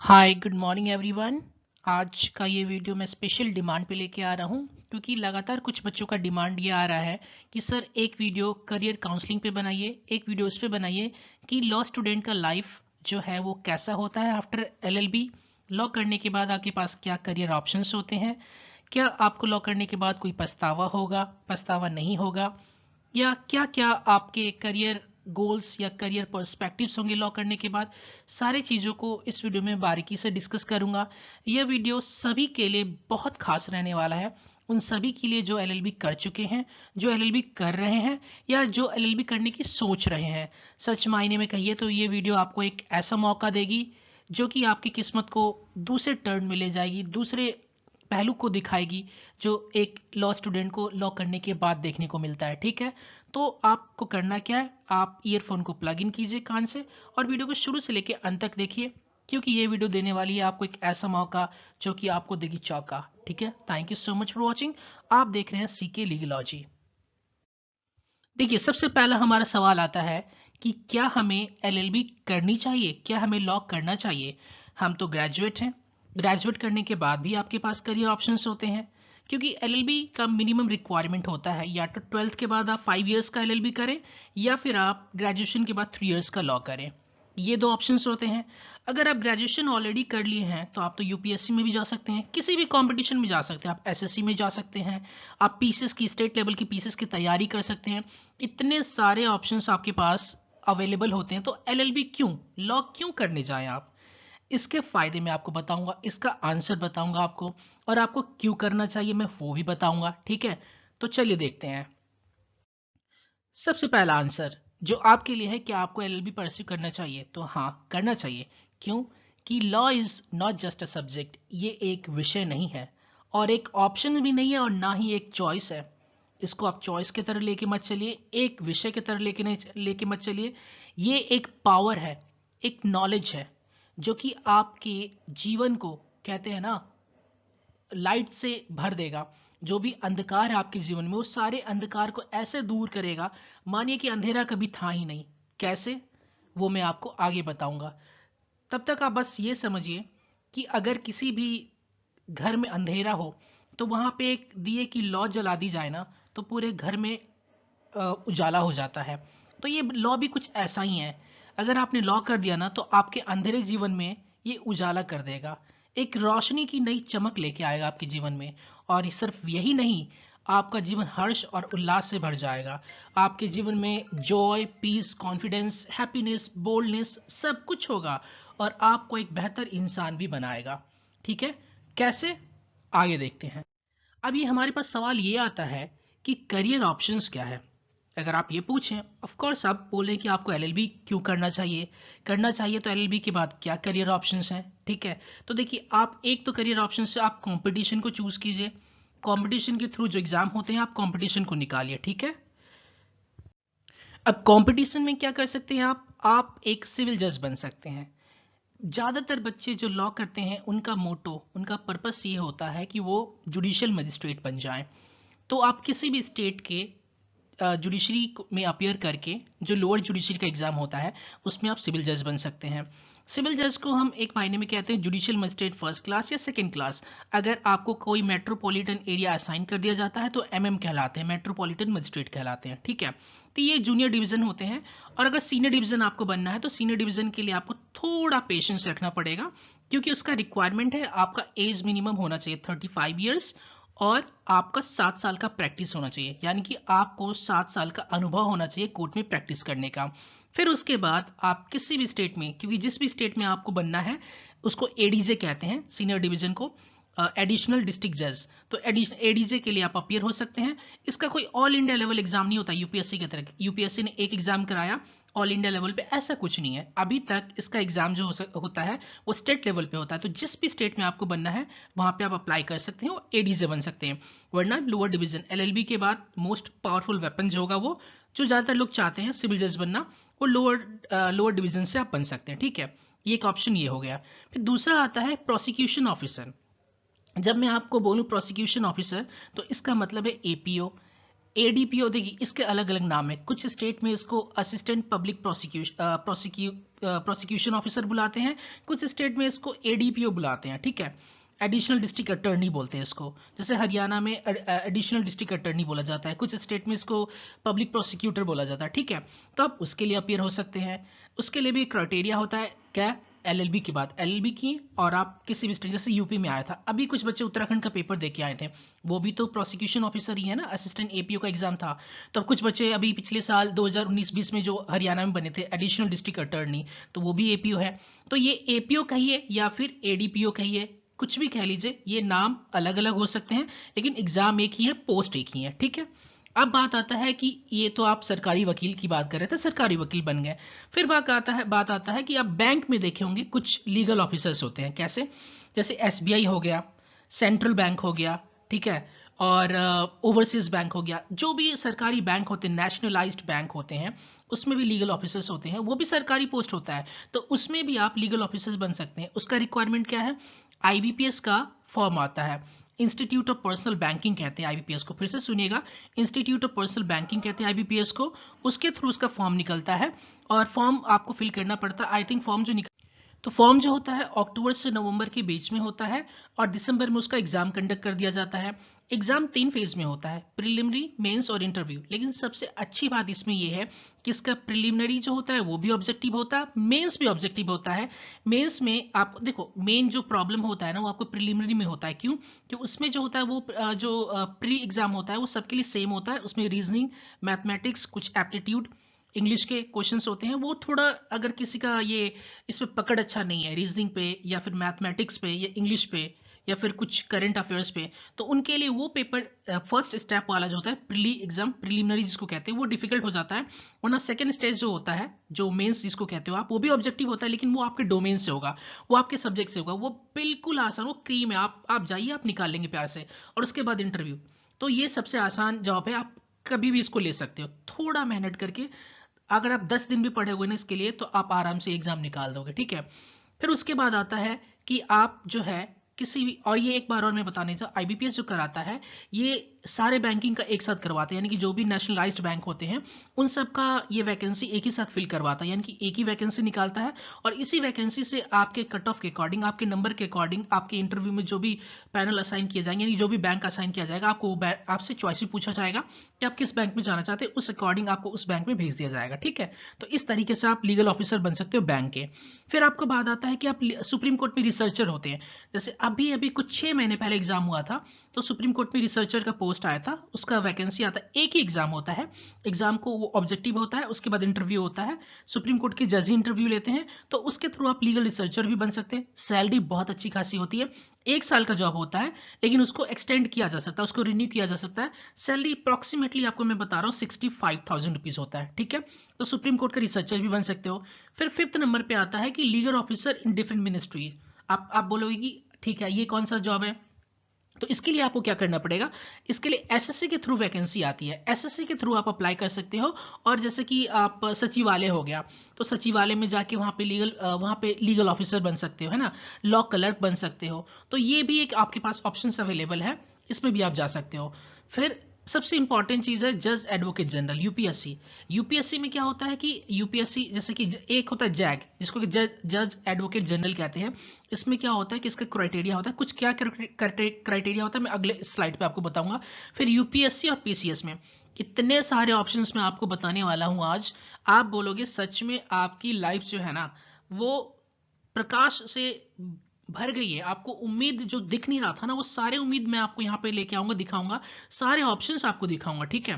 Hi good morning everyone. आज का ये वीडियो मैं स्पेशल डिमांड पे लेके आ रहा हूँ क्योंकि लगातार कुछ बच्चों का डिमांड ये आ रहा है कि सर एक वीडियो करियर काउंसलिंग पे बनाइए, एक वीडियो उस पे बनाइए कि लॉ स्टूडेंट का लाइफ जो है वो कैसा होता है आफ्टर एलएलबी। लॉ करने के बाद आपके पास क्या करियर ऑप्शंस होते हैं, क्या आपको लॉ करने के बाद कोई पछतावा होगा, पछतावा नहीं होगा, या क्या क्या आपके करियर गोल्स या करियर पर्सपेक्टिव्स होंगे लॉ करने के बाद। सारी चीज़ों को इस वीडियो में बारीकी से डिस्कस करूंगा। यह वीडियो सभी के लिए बहुत खास रहने वाला है, उन सभी के लिए जो एलएलबी कर चुके हैं, जो एलएलबी कर रहे हैं, या जो एलएलबी करने की सोच रहे हैं। सच मायने में कहिए तो ये वीडियो आपको एक ऐसा मौका देगी जो कि आपकी किस्मत को दूसरे टर्न में ले जाएगी, दूसरे पहलू को दिखाएगी जो एक लॉ स्टूडेंट को लॉ करने के बाद देखने को मिलता है। ठीक है, तो आपको करना क्या है, आप ईयरफोन को प्लग इन कीजिए कान से और वीडियो को शुरू से लेकर अंत तक देखिए क्योंकि ये वीडियो देने वाली है आपको एक ऐसा मौका जो कि आपको देगी चौका। ठीक है, thank you so much for watching. आप देख रहे हैं सीके लीगलॉजी। देखिए, सबसे पहला हमारा सवाल आता है कि क्या हमें एलएलबी करनी चाहिए, क्या हमें लॉ करना चाहिए। हम तो ग्रेजुएट हैं, ग्रेजुएट करने के बाद भी आपके पास करियर ऑप्शंस होते हैं क्योंकि एलएलबी का मिनिमम रिक्वायरमेंट होता है या तो 12th के बाद आप 5 इयर्स का एलएलबी करें या फिर आप ग्रेजुएशन के बाद 3 इयर्स का लॉ करें। ये दो ऑप्शंस होते हैं। अगर आप ग्रेजुएशन ऑलरेडी कर लिए हैं तो आप तो यूपीएससी में भी जा सकते हैं, किसी भी कंपटीशन में जा सकते हैं, आप एसएससी में जा सकते हैं, आप पीसीएस की स्टेट लेवल की पीसीएस की तैयारी कर सकते हैं। इतने सारे ऑप्शंस आपके पास अवेलेबल होते हैं, तो एलएलबी क्यों, लॉ क्यों करने जाएं आप। इसके फायदे मैं आपको बताऊंगा, इसका आंसर बताऊंगा आपको, और आपको क्यों करना चाहिए मैं वो भी बताऊंगा। ठीक है, तो चलिए देखते हैं। सबसे पहला आंसर जो आपके लिए है, क्या आपको एलएलबी परस्यू करना चाहिए, तो हाँ करना चाहिए। क्यों कि law is not just a subject, ये एक विषय नहीं है और एक ऑप्शन भी नहीं है और ना ही एक चॉइस है। इसको आप चॉइस की तरह लेके मत चलिए, एक विषय की तरह लेके नहीं लेके मत चलिए। ये एक पावर है, एक नॉलेज है जो कि आपके जीवन को, कहते हैं ना, लाइट से भर देगा। जो भी अंधकार है आपके जीवन में, वो सारे अंधकार को ऐसे दूर करेगा, मानिए कि अंधेरा कभी था ही नहीं। कैसे, वो मैं आपको आगे बताऊंगा। तब तक आप बस ये समझिए कि अगर किसी भी घर में अंधेरा हो तो वहां पे एक दिए की लौ जला दी जाए ना, तो पूरे घर में उजाला हो जाता है। तो ये लॉ भी कुछ ऐसा ही है। अगर आपने लॉ कर दिया ना तो आपके अंधेरे जीवन में ये उजाला कर देगा, एक रोशनी की नई चमक लेके आएगा आपके जीवन में। और सिर्फ यही नहीं, आपका जीवन हर्ष और उल्लास से भर जाएगा। आपके जीवन में joy, peace, confidence, happiness, boldness सब कुछ होगा और आपको एक बेहतर इंसान भी बनाएगा। ठीक है, कैसे, आगे देखते हैं। अब ये हमारे पास सवाल ये आता है कि करियर ऑप्शंस क्या है। अगर आप ये पूछें, ऑफ कोर्स आप बोलें कि आपको एलएलबी क्यों करना चाहिए, करना चाहिए तो एलएलबी के बाद क्या करियर ऑप्शंस हैं। ठीक है, तो देखिए, आप एक तो करियर ऑप्शन से आप कंपटीशन को चूज कीजिए, कंपटीशन के थ्रू जो एग्जाम होते हैं आप कंपटीशन को निकालिए। ठीक है, अब कंपटीशन में क्या कर सकते हैं आप एक सिविल जज बन सकते हैं। ज़्यादातर बच्चे जो लॉ करते हैं उनका मोटो, उनका पर्पस ये होता है कि वो जुडिशियल मजिस्ट्रेट बन जाएं। तो आप किसी भी स्टेट के जुडिशरी में अपियर करके, जो लोअर जुडिशरी का एग्जाम होता है उसमें आप सिविल जज बन सकते हैं। सिविल जज को हम एक मायने में कहते हैं जुडिशियल मजिस्ट्रेट फर्स्ट क्लास या सेकंड क्लास। अगर आपको कोई मेट्रोपॉलिटन एरिया असाइन कर दिया जाता है तो एमएम कहलाते हैं, मेट्रोपॉलिटन मजिस्ट्रेट कहलाते हैं। ठीक है, तो ये जूनियर डिवीजन होते हैं। और अगर सीनियर डिवीजन आपको बनना है तो सीनियर डिवीजन के लिए आपको थोड़ा पेशेंस रखना पड़ेगा क्योंकि उसका रिक्वायरमेंट है आपका एज मिनिमम होना चाहिए 35 ईयर्स और आपका 7 साल का प्रैक्टिस होना चाहिए, यानी कि आपको 7 साल का अनुभव होना चाहिए कोर्ट में प्रैक्टिस करने का। फिर उसके बाद आप किसी भी स्टेट में, क्योंकि जिस भी स्टेट में आपको बनना है उसको एडीजे कहते हैं, सीनियर डिवीजन को, एडिशनल डिस्ट्रिक्ट जज। तो एडीजे के लिए आप अपियर हो सकते हैं। इसका कोई ऑल इंडिया लेवल एग्जाम नहीं होता यूपीएससी की तरह। यूपीएससी ने एक एग्जाम कराया ऑल इंडिया लेवल पे, ऐसा कुछ नहीं है अभी तक। इसका एग्जाम जो होता है वो स्टेट लेवल पे होता है। तो जिस भी स्टेट में आपको बनना है वहां पे आप अप्लाई कर सकते हैं और एडीजे बन सकते हैं। वरना लोअर डिवीजन, एलएलबी के बाद मोस्ट पावरफुल वेपन जो होगा, वो जो ज़्यादातर लोग चाहते हैं सिविल जज बनना, वो लोअर डिवीजन से आप बन सकते हैं। ठीक है, ये एक ऑप्शन ये हो गया। फिर दूसरा आता है प्रोसिक्यूशन ऑफिसर। जब मैं आपको बोलूं प्रोसिक्यूशन ऑफिसर तो इसका मतलब है एपीओ, एडीपीओ देखिए इसके अलग अलग नाम है। कुछ स्टेट में इसको असिस्टेंट पब्लिक प्रोसिक्यूशन ऑफिसर बुलाते हैं, कुछ स्टेट में इसको एडीपीओ बुलाते हैं, ठीक है। एडिशनल डिस्ट्रिक्ट अटर्नी बोलते हैं इसको। जैसे हरियाणा में एडिशनल डिस्ट्रिक्ट अटर्नी बोला जाता है, कुछ स्टेट में इसको पब्लिक प्रोसिक्यूटर बोला जाता है, ठीक है। तो आप उसके लिए अपीयर हो सकते हैं। उसके लिए भी क्राइटेरिया होता है क्या, एलएलबी की बात, एलएलबी की, और आप किसी भी स्टेट, जैसे यूपी में आया था, अभी कुछ बच्चे उत्तराखंड का पेपर दे के आए थे, वो भी तो प्रोसिक्यूशन ऑफिसर ही है ना, असिस्टेंट एपीओ का एग्जाम था। तो अब कुछ बच्चे अभी पिछले साल 2019-20 में जो हरियाणा में बने थे एडिशनल डिस्ट्रिक्ट अटर्नी, तो वो भी एपीओ है। तो ये एपीओ कहिए या फिर एडीपीओ कहिए, कुछ भी कह लीजिए, ये नाम अलग अलग हो सकते हैं, लेकिन एग्जाम एक ही है, पोस्ट एक ही है, ठीक है। अब बात आता है कि ये तो आप सरकारी वकील की बात कर रहे थे, सरकारी वकील बन गए। फिर बात आता है कि आप बैंक में देखे होंगे कुछ लीगल ऑफिसर्स होते हैं, कैसे, जैसे एसबीआई हो गया, सेंट्रल बैंक हो गया, ठीक है, और ओवरसीज बैंक हो गया। जो भी सरकारी बैंक होते हैं, नेशनलाइज्ड बैंक होते हैं, उसमें भी लीगल ऑफिसर्स होते हैं, वो भी सरकारी पोस्ट होता है। तो उसमें भी आप लीगल ऑफिसर्स बन सकते हैं। उसका रिक्वायरमेंट क्या है, आईबीपीएस का फॉर्म आता है, इंस्टीट्यूट ऑफ पर्सनल बैंकिंग कहते हैं आईबीपीएस को। फिर से सुनिएगा, इंस्टीट्यूट ऑफ पर्सनल बैंकिंग कहते हैं आईबीपीएस को। उसके थ्रू उसका फॉर्म निकलता है और फॉर्म आपको फिल करना पड़ता है। आई थिंक फॉर्म जो होता है अक्टूबर से नवंबर के बीच में होता है और दिसंबर में उसका एग्जाम कंडक्ट कर दिया जाता है। एग्जाम 3 फेज में होता है, प्रिलिमिनरी, मेंस और इंटरव्यू। लेकिन सबसे अच्छी बात इसमें यह है कि इसका प्रिलिमिनरी जो होता है वो भी ऑब्जेक्टिव होता है, मेंस भी ऑब्जेक्टिव होता है। मेंस में आप देखो, मेन जो प्रॉब्लम होता है ना वो आपको प्रिलिमिनरी में होता है। क्यों? कि उसमें जो होता है वो जो प्री एग्जाम होता है वो सबके लिए सेम होता है। उसमें रीजनिंग, मैथमेटिक्स, कुछ एप्टीट्यूड, इंग्लिश के क्वेश्चंस होते हैं। वो थोड़ा, अगर किसी का ये इसमें पकड़ अच्छा नहीं है रीजनिंग पे या फिर मैथमेटिक्स पे या इंग्लिश पे या फिर कुछ करंट अफेयर्स पे, तो उनके लिए वो पेपर फर्स्ट स्टेप वाला जो होता है प्री एग्जाम, प्रिलिमिनरी जिसको कहते हैं, वो डिफिकल्ट हो जाता है। वरना सेकंड स्टेज जो होता है, जो मेंस जिसको कहते हो आप, वो भी ऑब्जेक्टिव होता है, लेकिन वो आपके डोमेन से होगा, वो आपके सब्जेक्ट से होगा, वो बिल्कुल आसान, वो क्रीम है, आप जाइए, आप निकाल लेंगे प्यार से। और उसके बाद इंटरव्यू। तो ये सबसे आसान जॉब है, आप कभी भी इसको ले सकते हो, थोड़ा मेहनत करके। अगर आप 10 दिन भी पढ़े हुए ना इसके लिए, तो आप आराम से एग्जाम निकाल दोगे, ठीक है। फिर उसके बाद आता है कि आप जो है किसी भी, और ये एक बार और मैं बताने चाहूँ, आईबीपीएस जो कराता है ये सारे बैंकिंग का एक साथ करवाते हैं, यानी कि जो भी नेशनलाइज्ड बैंक होते हैं उन सब का ये वैकेंसी एक ही साथ फिल करवाता है, यानी कि एक ही वैकेंसी निकालता है। और इसी वैकेंसी से आपके कट ऑफ के अकॉर्डिंग, आपके नंबर के अकॉर्डिंग, आपके इंटरव्यू में जो भी पैनल असाइन किए जाएंगे, यानी जो भी बैंक असाइन किया जाएगा, आपको आपसे चॉइस भी पूछा जाएगा कि आप किस बैंक में जाना चाहते हैं, उस अकॉर्डिंग आपको उस बैंक में भेज दिया जाएगा, ठीक है। तो इस तरीके से आप लीगल ऑफिसर बन सकते हो बैंक के। फिर आपको बात आता है कि आप सुप्रीम कोर्ट में रिसर्चर होते हैं। जैसे अभी अभी कुछ 6 महीने पहले एग्जाम हुआ था, तो सुप्रीम कोर्ट में रिसर्चर का पोस्ट आया था, उसका वैकेंसी आता है। एक ही एग्जाम होता है, एग्जाम को वो ऑब्जेक्टिव होता है, उसके बाद इंटरव्यू होता है, सुप्रीम कोर्ट के जज ही इंटरव्यू लेते हैं। तो उसके थ्रू आप लीगल रिसर्चर भी बन सकते हैं। सैलरी बहुत अच्छी खासी होती है, 1 साल का जॉब होता है, लेकिन उसको एक्सटेंड किया जा सकता है, उसको रिन्यू किया जा सकता है। सैलरी अप्रॉक्सीमेटली आपको मैं बता रहा हूँ 65,000 रुपीज होता है, ठीक है। तो सुप्रीम कोर्ट का रिसर्चर भी बन सकते हो। फिर 5th नंबर पे आता है कि legal officer in different ministry. आप बोलोगे कि ठीक है ये कौन सा जॉब है, तो इसके लिए आपको क्या करना पड़ेगा, इसके लिए एसएससी के थ्रू वैकेंसी आती है, एसएससी के थ्रू आप अप्लाई कर सकते हो। और जैसे कि आप सचिवालय हो गया, तो सचिवालय में जाके वहाँ पे लीगल ऑफिसर बन सकते हो, है ना, लॉ क्लर्क बन सकते हो। तो ये भी एक आपके पास ऑप्शंस अवेलेबल है, इसमें भी आप जा सकते हो। फिर सबसे इंपॉर्टेंट चीज़ है जज एडवोकेट जनरल, यूपीएससी। यूपीएससी में क्या होता है कि यूपीएससी जैसे कि एक होता है जैग, जिसको कि जज एडवोकेट जनरल कहते हैं। इसमें क्या होता है कि इसका क्राइटेरिया होता है, कुछ क्या क्राइटेरिया होता है मैं अगले स्लाइड पे आपको बताऊंगा। फिर यूपीएससी और पीसीएस में इतने सारे ऑप्शंस मैं आपको बताने वाला हूं आज, आप बोलोगे सच में आपकी लाइफ जो है ना वो प्रकाश से भर गई है। आपको उम्मीद जो दिख नहीं रहा था ना, वो सारे उम्मीद मैं आपको यहाँ पे लेके आऊंगा, दिखाऊंगा, सारे ऑप्शंस आपको दिखाऊंगा, ठीक है।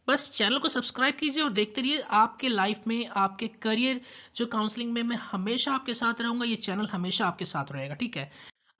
बस चैनल को सब्सक्राइब कीजिए और देखते रहिए। आपके लाइफ में, आपके करियर जो काउंसलिंग में, मैं हमेशा आपके साथ रहूंगा, ये चैनल हमेशा आपके साथ रहेगा, ठीक है।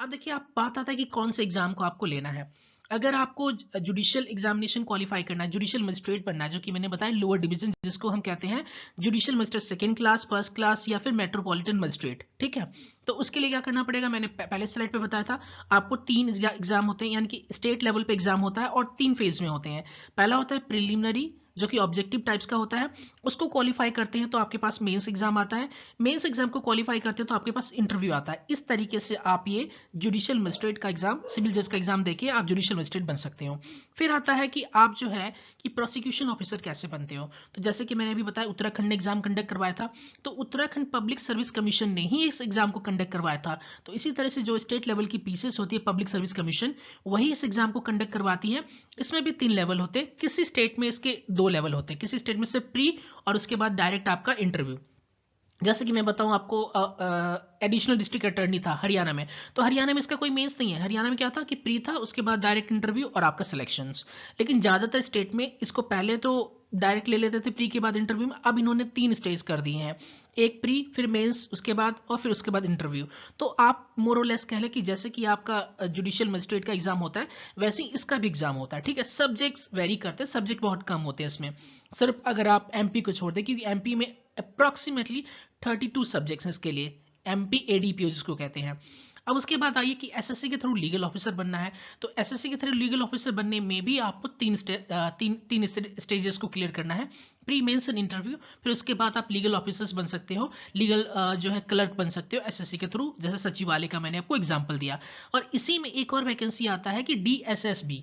अब देखिए, आप बात आता है कि कौन से एग्जाम को आपको लेना है। अगर आपको जुडिशियल एग्जामिनेशन क्वालिफाई करना है, जुडिशियल मजिस्ट्रेट बनना है, जो कि मैंने बताया लोअर डिवीजन, जिसको हम कहते हैं judicial magistrate 2nd class, 1st class या फिर मेट्रोपॉलिटन मजिस्ट्रेट, ठीक है। तो उसके लिए क्या करना पड़ेगा, मैंने पहले स्लाइड पे बताया था आपको 3 एग्जाम होते हैं, यानी कि स्टेट लेवल पे एग्जाम होता है और 3 फेज में होते हैं। पहला होता है प्रिलिमिनरी, जो कि ऑब्जेक्टिव टाइप्स का होता है, उसको क्वालिफाई करते हैं तो आपके पास मेंस एग्जाम आता है, मेंस एग्जाम को क्वालिफाई करते हैं तो आपके पास इंटरव्यू आता है। इस तरीके से आप ये जुडिशियल मजिस्ट्रेट का एग्जाम, सिविल जज का एग्जाम देके आप जुडिशियल मजिस्ट्रेट बन सकते हो। फिर आता है कि आप जो है कि प्रोसिक्यूशन ऑफिसर कैसे बनते हो। तो जैसे कि मैंने अभी बताया उत्तराखंड ने एग्जाम कंडक्ट करवाया था, तो उत्तराखंड पब्लिक सर्विस कमीशन ने ही इस एग्जाम को कंडक्ट करवाया था। तो इसी तरह से जो स्टेट लेवल की पीसीएस होती है, पब्लिक सर्विस कमीशन, वही इस एग्जाम को कंडक्ट करवाती है। इसमें भी 3 लेवल होते हैं, किसी स्टेट में इसके 2 लेवल होते हैं, किसी स्टेट में सिर्फ प्री और उसके बाद डायरेक्ट आपका इंटरव्यू। जैसे कि मैं बताऊं आपको, एडिशनल डिस्ट्रिक्ट अटर्नी था हरियाणा में, तो हरियाणा में इसका कोई मेंस नहीं है। हरियाणा में क्या था कि प्री था, उसके बाद डायरेक्ट इंटरव्यू और आपका सिलेक्शंस। लेकिन ज़्यादातर स्टेट में इसको पहले तो डायरेक्ट ले लेते थे प्री के बाद इंटरव्यू में, अब इन्होंने 3 स्टेज कर दिए हैं, एक प्री, फिर मेंस, उसके बाद और फिर उसके बाद इंटरव्यू। तो आप मोर और लेस कह लें कि जैसे कि आपका जुडिशियल मजिस्ट्रेट का एग्जाम होता है, वैसे ही इसका भी एग्जाम होता है। ठीक है, सब्जेक्ट्स वेरी करते हैं, सब्जेक्ट बहुत कम होते हैं इसमें, सिर्फ अगर आप एमपी को छोड़ दें, क्योंकि एमपी में अप्रॉक्सीमेटली 32 सब्जेक्ट्स हैं इसके लिए, एमपी एडीपीओ जिसको कहते हैं। अब उसके बाद आइए कि एसएससी के थ्रू लीगल ऑफिसर बनना है, तो एसएससी के थ्रू लीगल ऑफिसर बनने में भी आपको तीन स्टेजेस को क्लियर करना है, प्री मेंस एंड इंटरव्यू। फिर उसके बाद आप लीगल ऑफिसर्स बन सकते हो, लीगल जो है क्लर्क बन सकते हो एसएससी के थ्रू, जैसे सचिवालय का मैंने आपको एग्जाम्पल दिया। और इसी में एक और वैकेंसी आता है कि डीएसएसबी,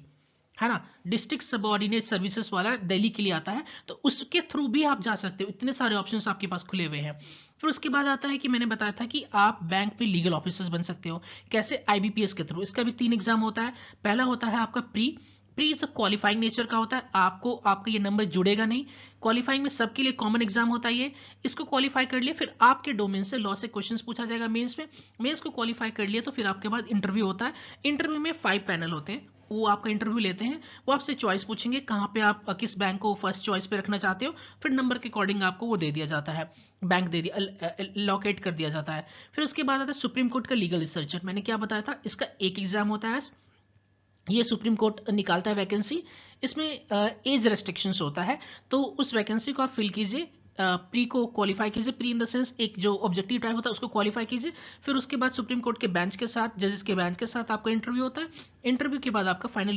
है ना, डिस्ट्रिक्ट सबऑर्डिनेट सर्विसेज वाला, दिल्ली के लिए आता है, तो उसके थ्रू भी आप जा सकते हो। इतने सारे ऑप्शंस आपके पास खुले हुए हैं। फिर उसके बाद आता है कि मैंने बताया था कि आप बैंक में लीगल ऑफिसर्स बन सकते हो, कैसे, आईबीपीएस के थ्रू। इसका भी 3 एग्जाम होता है। पहला होता है आपका प्री सब क्वालिफाइंग नेचर का होता है, आपका ये नंबर जुड़ेगा नहीं, क्वालिफाइंग में सबके लिए कॉमन एग्जाम होता है ये। इसको क्वालिफाई कर लिया, फिर आपके डोमेन से लॉ से क्वेश्चंस पूछा जाएगा मेंस में, मेंस को क्वालिफाई कर लिया तो फिर आपके बाद इंटरव्यू होता है। इंटरव्यू में 5 पैनल होते हैं, वो आपका इंटरव्यू लेते हैं, वो आपसे चॉइस पूछेंगे कहाँ पे आप किस बैंक को फर्स्ट चॉइस पे रखना चाहते हो, फिर नंबर के अकॉर्डिंग आपको वो दे दिया जाता है, बैंक दे दिया, लॉकेट कर दिया जाता है। फिर उसके बाद आता है सुप्रीम कोर्ट का लीगल रिसर्चर। मैंने क्या बताया था, इसका एक एग्जाम होता है, ये सुप्रीम कोर्ट निकालता है वैकेंसी। इसमें एज रेस्ट्रिक्शंस होता है, तो उस वैकेंसी को आप फिल कीजिए, प्री को क्वालिफाई कीजिए, प्री इन द सेंस एक जो ऑब्जेक्टिव टाइप होता है उसको क्वालिफाई कीजिए। फिर उसके बाद सुप्रीम कोर्ट के बेंच के साथ, जजेस के बेंच के साथ आपका इंटरव्यू होता है। इंटरव्यू के बाद आपका फाइनल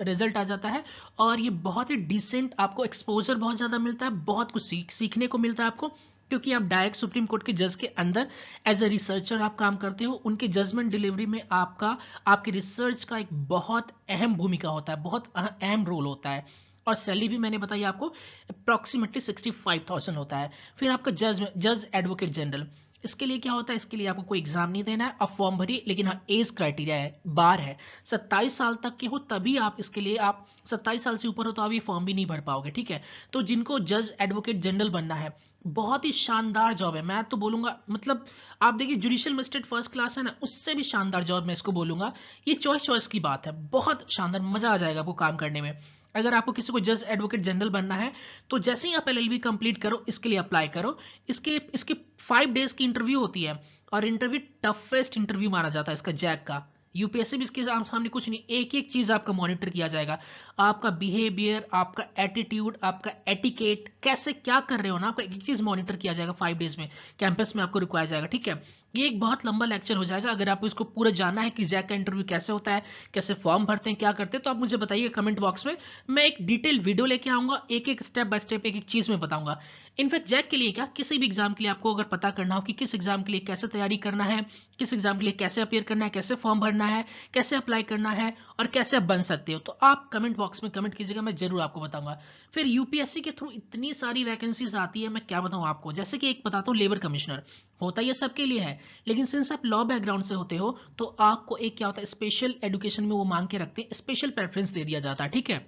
रिजल्ट आ जाता है, और ये बहुत ही डिसेंट, आपको एक्सपोजर बहुत ज़्यादा मिलता है, बहुत कुछ सीखने को मिलता है आपको, क्योंकि आप डायरेक्ट सुप्रीम कोर्ट के जज के अंदर एज अ रिसर्चर आप काम करते हो। उनके जजमेंट डिलीवरी में आपके रिसर्च का एक बहुत अहम भूमिका होता है, बहुत अहम रोल होता है। और सैलरी भी मैंने बताई आपको अप्रॉक्सीमेटली 65,000 होता है। फिर आपका जज एडवोकेट जनरल, इसके लिए क्या होता है, इसके लिए आपको कोई एग्जाम नहीं देना है, आप फॉर्म भरिए, लेकिन हाँ एज क्राइटेरिया है, बार है, 27 साल तक के हो तभी आप इसके लिए, आप 27 साल से ऊपर हो तो आप ये फॉर्म भी नहीं भर पाओगे। ठीक है, तो जिनको जज एडवोकेट जनरल बनना है, बहुत ही शानदार जॉब है, मैं तो बोलूंगा, मतलब आप देखिए जुडिशियल मजिस्ट्रेट फर्स्ट क्लास है ना, उससे भी शानदार जॉब मैं इसको बोलूंगा। ये चॉइस की बात है, बहुत शानदार, मजा आ जाएगा आपको काम करने में। अगर आपको किसी को जज एडवोकेट जनरल बनना है, तो जैसे ही आप एलएलबी कंप्लीट करो, इसके लिए अप्लाई करो। इसके 5 डेज की इंटरव्यू होती है, और इंटरव्यू टफेस्ट इंटरव्यू माना जाता है इसका, जैक का। यूपीएससी भी इसके सामने कुछ नहीं, एक एक चीज आपका मॉनिटर किया जाएगा, आपका बिहेवियर, आपका एटीट्यूड, आपका एटिकेट, कैसे क्या कर रहे हो ना, आपका एक एक चीज मॉनिटर किया जाएगा 5 डेज में, कैंपस में आपको रिक्वायर जाएगा। ठीक है, ये एक बहुत लंबा लेक्चर हो जाएगा, अगर आपको इसको पूरा जानना है कि जैक का इंटरव्यू कैसे होता है, कैसे फॉर्म भरते हैं, क्या करते हैं, तो आप मुझे बताइए कमेंट बॉक्स में, मैं एक डिटेल वीडियो लेके आऊंगा, एक एक स्टेप बाय स्टेप एक एक चीज में बताऊंगा। इनफैक्ट जैक के लिए क्या, किसी भी एग्जाम के लिए आपको अगर पता करना हो कि किस एग्जाम के लिए कैसे तैयारी करना है, किस एग्जाम के लिए कैसे अपियर करना है, कैसे फॉर्म भरना है, कैसे अप्लाई करना है, और कैसे आप बन सकते हो, तो आप कमेंट बॉक्स में कमेंट कीजिएगा, मैं जरूर आपको बताऊंगा। फिर यूपीएससी के थ्रू इतनी सारी वैकेंसीज आती है, मैं क्या बताऊं आपको, जैसे कि एक बताता हूँ, लेबर कमिश्नर होता ये सबके लिए है, लेकिन सिंस आप लॉ बैकग्राउंड से होते हो, तो आपको एक क्या होता है, स्पेशल एजुकेशन में वो मांग के रखते हैं, स्पेशल प्रेफरेंस दे दिया जाता है। ठीक है,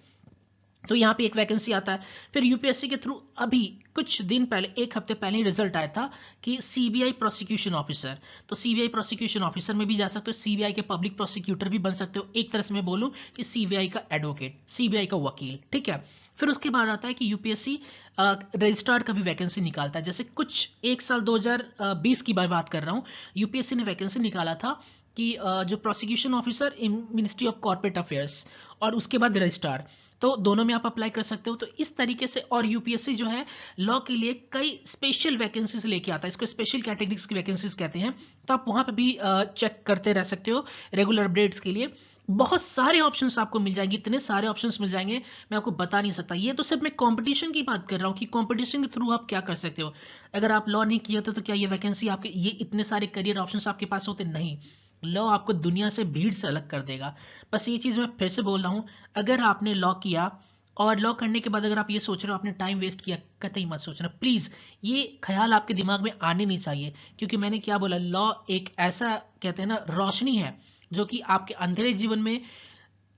तो यहाँ पे एक वैकेंसी आता है। फिर यूपीएससी के थ्रू अभी कुछ दिन पहले, 1 हफ्ते पहले ही रिजल्ट आया था कि सीबीआई प्रोसिक्यूशन ऑफिसर, तो सीबीआई प्रोसिक्यूशन ऑफिसर में भी जा सकते हो, सीबीआई के पब्लिक प्रोसिक्यूटर भी बन सकते हो, एक तरह से मैं बोलूँ कि सीबीआई का एडवोकेट, सीबीआई का वकील। ठीक है, फिर उसके बाद आता है कि यूपीएससी रजिस्ट्रार का भी वैकेंसी निकालता है, जैसे कुछ एक साल 2020 की बात कर रहा हूँ, यूपीएससी ने वैकेंसी निकाला था कि जो prosecution officer in ministry of corporate affairs, और उसके बाद रजिस्ट्रार, तो दोनों में आप अप्लाई कर सकते हो। तो इस तरीके से, और यूपीएससी जो है लॉ के लिए कई स्पेशल वैकेंसीज लेके आता है, इसको स्पेशल कैटेगरीज की वैकेंसीज कहते हैं। तो आप वहाँ पे भी चेक करते रह सकते हो रेगुलर अपडेट्स के लिए। बहुत सारे ऑप्शंस आपको मिल जाएंगे, इतने सारे ऑप्शंस मिल जाएंगे मैं आपको बता नहीं सकता। ये तो सिर्फ मैं कंपटीशन की बात कर रहा हूँ कि कंपटीशन के थ्रू आप क्या कर सकते हो। अगर आप लॉ नहीं किए होते तो क्या ये वैकेंसी आपके, ये इतने सारे करियर ऑप्शंस आपके पास होते? नहीं। लॉ आपको दुनिया से, भीड़ से अलग कर देगा। बस ये चीज़ मैं फिर से बोल रहा हूँ, अगर आपने लॉ किया और लॉ करने के बाद अगर आप ये सोच रहे हो आपने टाइम वेस्ट किया, कतई मत सोचना प्लीज़। ये ख्याल आपके दिमाग में आने नहीं चाहिए, क्योंकि मैंने क्या बोला, लॉ एक ऐसा कहते हैं ना रोशनी है जो कि आपके अंधेरे जीवन में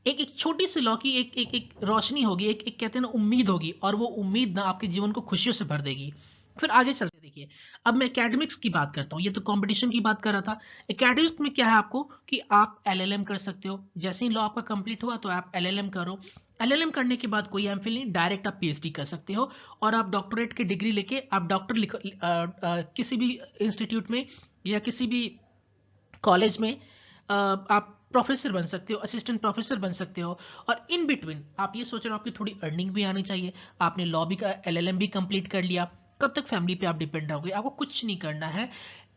एक एक छोटी सी लौ की एक एक एक रोशनी होगी, एक एक कहते हैं ना उम्मीद होगी, और वो उम्मीद ना आपके जीवन को खुशियों से भर देगी। फिर आगे चलते देखिए, अब मैं एकेडमिक्स की बात करता हूँ। ये तो कंपटीशन की बात कर रहा था। एकेडमिक्स में क्या है आपको कि आप एलएलएम कर सकते हो। जैसे ही लॉ आपका कंप्लीट हुआ तो आप एलएलएम करो। एलएलएम करने के बाद कोई एमफिल नहीं, डायरेक्ट आप पीएचडी कर सकते हो, और आप डॉक्टरेट की डिग्री लेके आप डॉक्टर लिखो किसी भी इंस्टीट्यूट में या किसी भी कॉलेज में आप प्रोफेसर बन सकते हो, असिस्टेंट प्रोफेसर बन सकते हो। और इन बिटवीन आप ये सोच रहे हो आपकी थोड़ी अर्निंग भी आनी चाहिए, आपने लॉ भी का एलएलएम भी कंप्लीट कर लिया, कब तक फैमिली पे आप डिपेंड रहोगे? आपको कुछ नहीं करना है।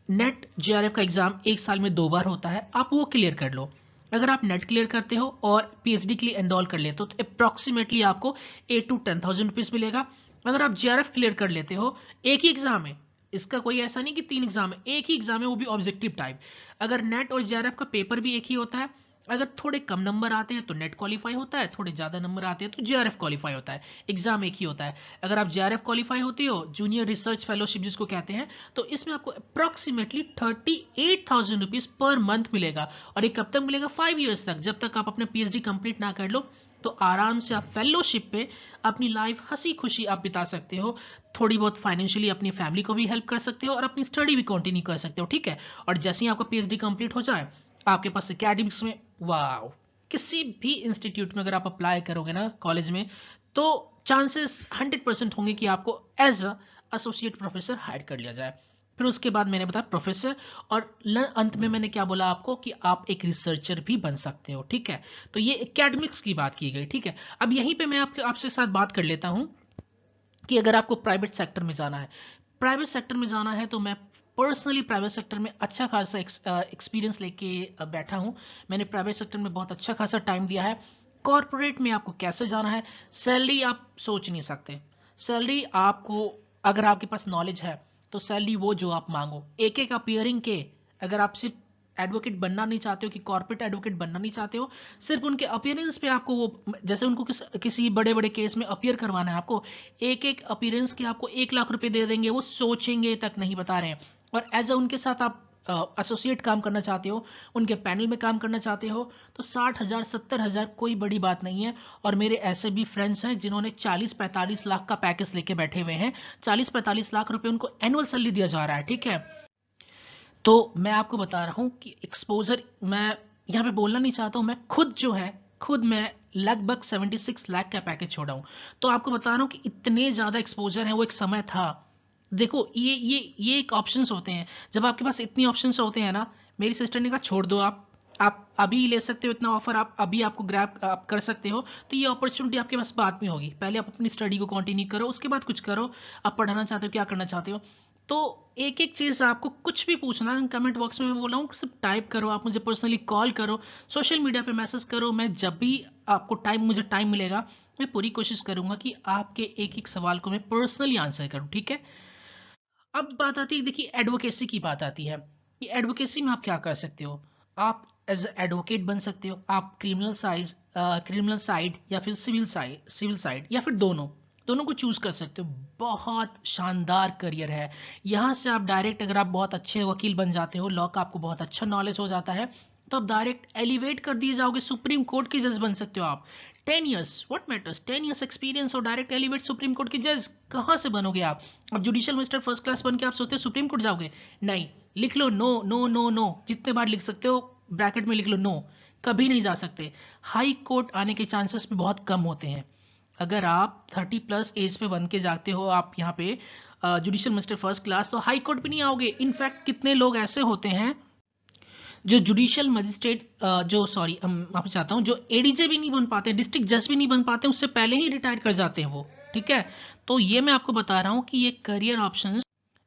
नेट जेआरएफ का एग्जाम एक साल में 2 बार होता है, आप वो क्लियर कर लो। अगर आप नेट क्लियर करते हो और पीएचडी के लिए एनरोल कर लेते हो तो अप्रॉक्सीमेटली आपको 8 to 10,000 रुपीज मिलेगा। अगर आप जेआरएफ क्लियर कर लेते हो, एक ही एग्जाम है, इसका कोई ऐसा नहीं कि 3 एग्जाम है, एक ही एग्जाम है, वो भी ऑब्जेक्टिव टाइप। अगर नेट और जेआरएफ का पेपर भी एक ही होता है, अगर थोड़े कम नंबर आते हैं तो नेट क्वालिफाई होता है, थोड़े ज़्यादा नंबर आते हैं तो जेआरएफ क्वालिफाई होता है। एग्जाम एक ही होता है। अगर आप जेआरएफ क्वालिफाई होते हो, जूनियर रिसर्च फेलोशिप जिसको कहते हैं, तो इसमें आपको अप्रॉक्सीमेटली 38,000 रुपीज़ पर मंथ मिलेगा। और ये कब तक मिलेगा? 5 ईयर्स तक, जब तक आप अपना पीएचडी कंप्लीट ना कर लो। तो आराम से आप फेलोशिप पे अपनी लाइफ हंसी खुशी आप बिता सकते हो, थोड़ी बहुत फाइनेंशियली अपनी फैमिली को भी हेल्प कर सकते हो और अपनी स्टडी भी कंटिन्यू कर सकते हो, ठीक है। और जैसे ही आपका पीएचडी कंप्लीट हो जाए, आपके पास एकेडमिक्स में, वाह, किसी भी इंस्टीट्यूट में अगर आप अप्लाई करोगे ना कॉलेज में, तो चांसेस 100% होंगे कि आपको as a associate professor hire कर लिया जाए। फिर उसके बाद मैंने बताया प्रोफेसर, और अंत में मैंने क्या बोला आपको कि आप एक रिसर्चर भी बन सकते हो, ठीक है। तो ये एकेडमिक्स की बात की गई, ठीक है। अब यहीं पे मैं आपसे साथ बात कर लेता हूँ कि अगर आपको प्राइवेट सेक्टर में जाना है, प्राइवेट सेक्टर में जाना है तो मैं पर्सनली प्राइवेट सेक्टर में अच्छा खासा एक्सपीरियंस लेके बैठा हूँ। मैंने प्राइवेट सेक्टर में बहुत अच्छा खासा टाइम दिया है। कॉरपोरेट में आपको कैसे जाना है, सैलरी आप सोच नहीं सकते। सैलरी आपको, अगर आपके पास नॉलेज है तो सैलरी वो जो आप मांगो, एक एक अपीयरिंग के, अगर आप सिर्फ एडवोकेट बनना नहीं चाहते हो, कि कॉर्पोरेट एडवोकेट बनना नहीं चाहते हो, सिर्फ उनके अपीयरेंस पे आपको वो, जैसे उनको किसी बड़े बड़े केस में अपीयर करवाना है आपको, एक एक अपीयरेंस के आपको 1 लाख रुपए दे देंगे, वो सोचेंगे तक नहीं, बता रहे हैं। और एज अ उनके साथ आप एसोसिएट काम करना चाहते हो, उनके पैनल में काम करना चाहते हो, तो 60,000 70,000 कोई बड़ी बात नहीं है। और मेरे ऐसे भी फ्रेंड्स हैं जिन्होंने 40-45 लाख का पैकेज लेके बैठे हुए हैं, 40-45 लाख रुपए उनको एनुअल सैलरी दिया जा रहा है, ठीक है। तो मैं आपको बता रहा हूँ कि एक्सपोजर, मैं यहाँ पे बोलना नहीं चाहता हूँ, मैं खुद जो है, खुद मैं लगभग 76 लाख का पैकेज छोड़ा हूँ। तो आपको बता रहा हूँ कि इतने ज़्यादा एक्सपोजर है, वो एक समय था। देखो ये एक ऑप्शंस होते हैं, जब आपके पास इतनी ऑप्शंस होते हैं ना, मेरी सिस्टर ने कहा छोड़ दो, आप अभी ले सकते हो इतना ऑफर, आप अभी आपको ग्रैब आप कर सकते हो, तो ये अपॉर्चुनिटी आपके पास बाद में होगी। पहले आप अपनी स्टडी को कंटिन्यू करो, उसके बाद कुछ करो। आप पढ़ाना चाहते हो, क्या करना चाहते हो, तो एक एक चीज़ आपको कुछ भी पूछना है कमेंट बॉक्स में, मैं बोला हूँ सिर्फ टाइप करो, आप मुझे पर्सनली कॉल करो, सोशल मीडिया पे मैसेज करो। मैं जब भी आपको मुझे टाइम मिलेगा, मैं पूरी कोशिश करूंगा कि आपके एक एक सवाल को मैं पर्सनली आंसर करूँ, ठीक है। अब बात आती है, देखिए एडवोकेसी की बात आती है कि एडवोकेसी में आप क्या कर सकते हो। आप एज एडवोकेट बन सकते हो, आप क्रिमिनल साइड या फिर सिविल साइड या फिर दोनों दोनों को चूज कर सकते हो। बहुत शानदार करियर है। यहाँ से आप डायरेक्ट, अगर आप बहुत अच्छे वकील बन जाते हो, लॉ का आपको बहुत अच्छा नॉलेज हो जाता है, तो आप डायरेक्ट एलिवेट कर दिए जाओगे, सुप्रीम कोर्ट के जज बन सकते हो आप। 10 years what matters, 10 years experience और डायरेक्ट एलिवेट सुप्रीम कोर्ट के जज, कहाँ से बनोगे आप? अब जुडिशियल मजिस्ट्रेट फर्स्ट क्लास बन के आप सोचते हो सुप्रीम कोर्ट जाओगे? नहीं, लिख लो नो नो नो नो, जितने बार लिख सकते हो ब्रैकेट में लिख लो नो, कभी नहीं जा सकते। हाई कोर्ट आने के चांसेस भी बहुत कम होते हैं। अगर आप 30+ एज पे बन के जाते हो आप यहाँ पे जुडिशियल मजिस्ट्रेट फर्स्ट क्लास, तो हाई कोर्ट भी नहीं आओगे। इनफैक्ट कितने लोग ऐसे होते हैं जो जुडिशियल मजिस्ट्रेट माफी चाहता हूँ, जो एडीजे भी नहीं बन पाते, डिस्ट्रिक्ट जज भी नहीं बन पाते, उससे पहले ही रिटायर कर जाते हैं वो, ठीक है। तो ये मैं आपको बता रहा हूँ कि ये करियर ऑप्शंस,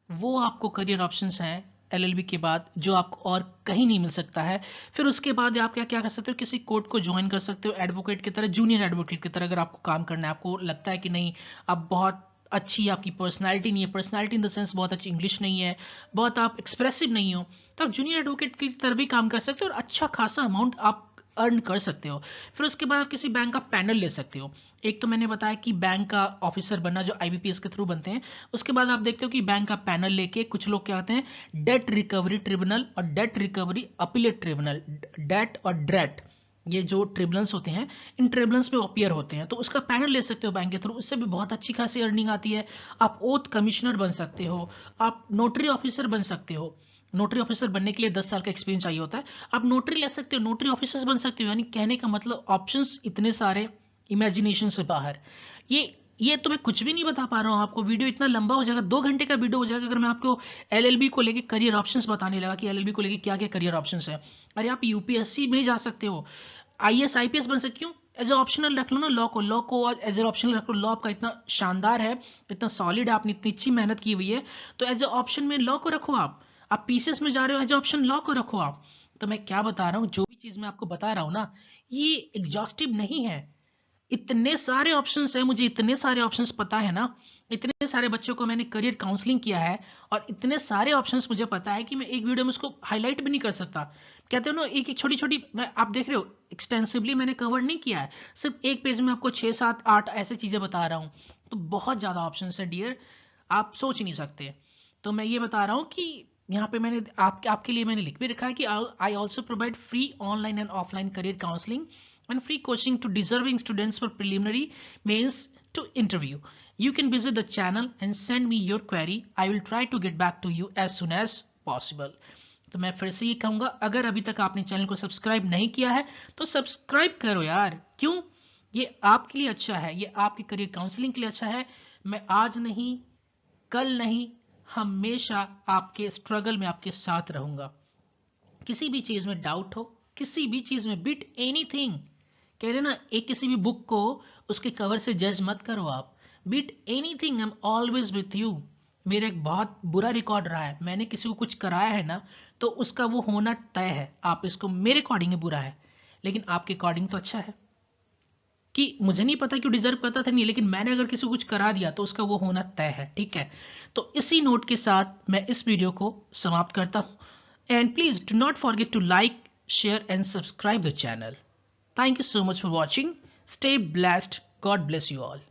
वो आपको करियर ऑप्शंस हैं एलएलबी के बाद जो आपको और कहीं नहीं मिल सकता है। फिर उसके बाद आप क्या क्या कर सकते हो, किसी कोर्ट को ज्वाइन कर सकते हो एडवोकेट की तरह, जूनियर एडवोकेट की तरह। अगर आपको काम करना है, आपको लगता है कि नहीं आप बहुत अच्छी आपकी पर्सनालिटी नहीं है, पर्सनालिटी इन द सेंस बहुत अच्छी इंग्लिश नहीं है, बहुत आप एक्सप्रेसिव नहीं हो, तो आप जूनियर एडवोकेट की तरह भी काम कर सकते हो और अच्छा खासा अमाउंट आप अर्न कर सकते हो। फिर उसके बाद आप किसी बैंक का पैनल ले सकते हो। एक तो मैंने बताया कि बैंक का ऑफिसर बनना जो आईबीपीएस के थ्रू बनते हैं। उसके बाद आप देखते हो कि बैंक का पैनल लेके कुछ लोग क्या होते हैं, डेट रिकवरी ट्रिब्यूनल और debt recovery appellate tribunal, debt और ड्रेट, ये जो ट्रिब्यूनल्स होते हैं, इन ट्रिब्यूनल्स में अपीयर होते हैं, तो उसका पैनल ले सकते हो बैंक के थ्रू, उससे भी बहुत अच्छी खासी अर्निंग आती है। आप ओथ कमिश्नर बन सकते हो, आप नोटरी ऑफिसर बन सकते हो। नोटरी ऑफिसर बनने के लिए 10 साल का एक्सपीरियंस चाहिए होता है। आप नोटरी ले सकते हो, नोटरी ऑफिसर्स बन सकते हो। यानी कहने का मतलब ऑप्शंस इतने सारे, इमेजिनेशन से बाहर। ये तो मैं कुछ भी नहीं बता पा रहा हूँ आपको, वीडियो इतना लंबा हो जाएगा, 2 घंटे का वीडियो हो जाएगा अगर मैं आपको एलएलबी को लेके करियर ऑप्शंस बताने लगा कि एलएलबी को लेके क्या क्या करियर ऑप्शंस है। अरे आप यूपीएससी में जा सकते हो, आईएएस आईपीएस बन सकते, क्यों एज ए ऑप्शनल रख लो ना लॉ को एज ए ऑप्शनल रख लो। लॉ आपका इतना शानदार है, इतना सॉलिड है, आपने इतनी अच्छी मेहनत की हुई है, तो एज ए ऑप्शन में लॉ को रखो। आप पीसीएस में जा रहे हो, एज ए ऑप्शन लॉ को रखो आप। तो मैं क्या बता रहा हूँ, जो भी चीज़ मैं आपको बता रहा हूँ ना, ये एग्जॉस्टिव नहीं है। इतने सारे ऑप्शंस हैं, मुझे इतने सारे ऑप्शंस पता है ना, इतने सारे बच्चों को मैंने करियर काउंसलिंग किया है, और इतने सारे ऑप्शंस मुझे पता है कि मैं एक वीडियो में उसको हाईलाइट भी नहीं कर सकता। कहते हो ना, एक एक छोटी छोटी, आप देख रहे हो एक्सटेंसिवली मैंने कवर नहीं किया है, सिर्फ एक पेज में आपको 6 7 8 ऐसे चीज़ें बता रहा हूँ। तो बहुत ज़्यादा ऑप्शंस है डियर, आप सोच नहीं सकते। तो मैं ये बता रहा हूँ कि यहाँ पे मैंने आपके लिए मैंने लिख भी रखा है कि I also provide free online and offline career counselling and free coaching to deserving students for preliminary, mains to interview. You can visit the channel and send me your query. I will try to get back to you as soon as possible. तो मैं फिर से ये कहूँगा, अगर अभी तक आपने चैनल को सब्सक्राइब नहीं किया है तो सब्सक्राइब करो यार। क्यों? ये आपके लिए अच्छा है, ये आपके करियर काउंसलिंग के लिए अच्छा है। मैं आज नहीं, कल नहीं, हमेशा आपके स्ट्रगल में आपके साथ रहूँगा। किसी भी चीज़ में डाउट हो, किसी भी चीज़ में, बिट एनीथिंग, कह रहे ना, एक किसी भी बुक को उसके कवर से जज मत करो आप। Beat anything, I am always with you. मेरा एक बहुत बुरा रिकॉर्ड रहा है, मैंने किसी को कुछ कराया है ना, तो उसका वो होना तय है। आप इसको मेरे अकॉर्डिंग बुरा है, लेकिन आपके अकॉर्डिंग तो अच्छा है। कि मुझे नहीं पता क्यों डिजर्व करता था, नहीं, लेकिन मैंने अगर किसी को कुछ करा दिया तो उसका वो होना तय है, ठीक है। तो इसी नोट के साथ मैं इस वीडियो को समाप्त करता हूँ। And please do not forget to like, share and subscribe the channel. Thank you so much for watching. Stay blessed. God bless you all.